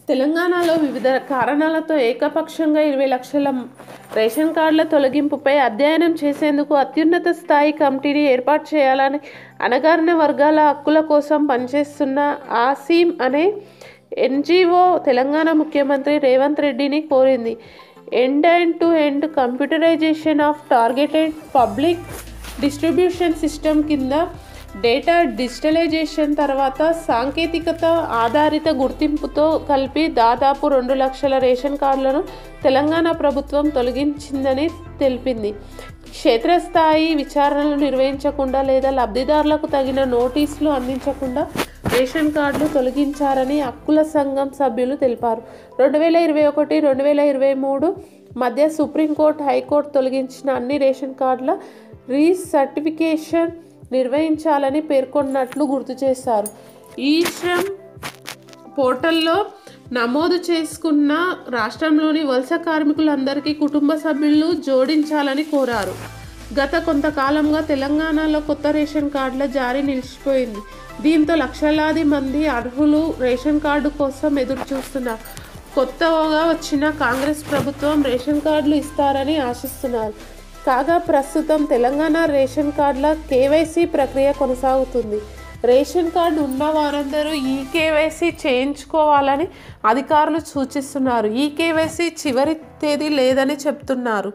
తెలంగాణలో వివిధ కారణాలతో ఏకపక్షంగా 20 లక్షల రేషన్ కార్డుల తొలగింపుపై అధ్యయనం చేసేందుకు అత్యున్నత స్థాయి కమిటీని ఏర్పాటు చేయాలని అణగారిన వర్గాల హక్కుల కోసం పనిచేస్తున్న ఆసీం అనే ఎన్జీఓ తెలంగాణ ముఖ్యమంత్రి రేవంత్ రెడ్డిని కోరింది. End to end computerisation of targeted public distribution system కింద డేటా డిజిటలైజేషన్ తర్వాత సాంకేతికత ఆధారిత గుర్తింపుతో కలిపి దాదాపు 2 లక్షల రేషన్ కార్డులను తెలంగాణ ప్రభుత్వం తొలగించిందని తెలిపింది. క్షేత్రస్థాయి విచారణలు నిర్వహించకుండా లేదా లబ్ధిదారులకు తగిన నోటీసులు అందించకుండా రేషన్ కార్డులు తొలగించారని హక్కుల సంఘం సభ్యులు తెలిపారు. 2021-2023 మధ్య సుప్రీంకోర్టు, హైకోర్టు తొలగించిన అన్ని రేషన్ కార్డుల రీసర్టిఫికేషన్ నిర్వహించాలని పేర్కొన్నట్లు గుర్తు చేశారు. ఈ-శ్రమ్ పోర్టల్లో నమోదు చేసుకున్న రాష్ట్రంలోని వలస కార్మికులందరికీ కుటుంబ సభ్యులను జోడించాలని కోరారు. గత కొంతకాలంగా తెలంగాణలో కొత్త రేషన్ కార్డుల జారీ నిలిచిపోయింది. దీంతో లక్షలాది మంది అర్హులు రేషన్ కార్డు కోసం ఎదురు చూస్తున్నారు. కొత్తగా వచ్చిన కాంగ్రెస్ ప్రభుత్వం రేషన్ కార్డులు ఇస్తారని ఆశిస్తున్నారు. కాగా ప్రస్తుతం తెలంగాణ రేషన్ కార్డుల కేవైసీ ప్రక్రియ కొనసాగుతుంది. రేషన్ కార్డు ఉన్న వారందరూ ఈ కేవైసీ చేయించుకోవాలని అధికారులు సూచిస్తున్నారు. ఈ కేవైసీ చివరి తేదీ లేదని చెప్తున్నారు.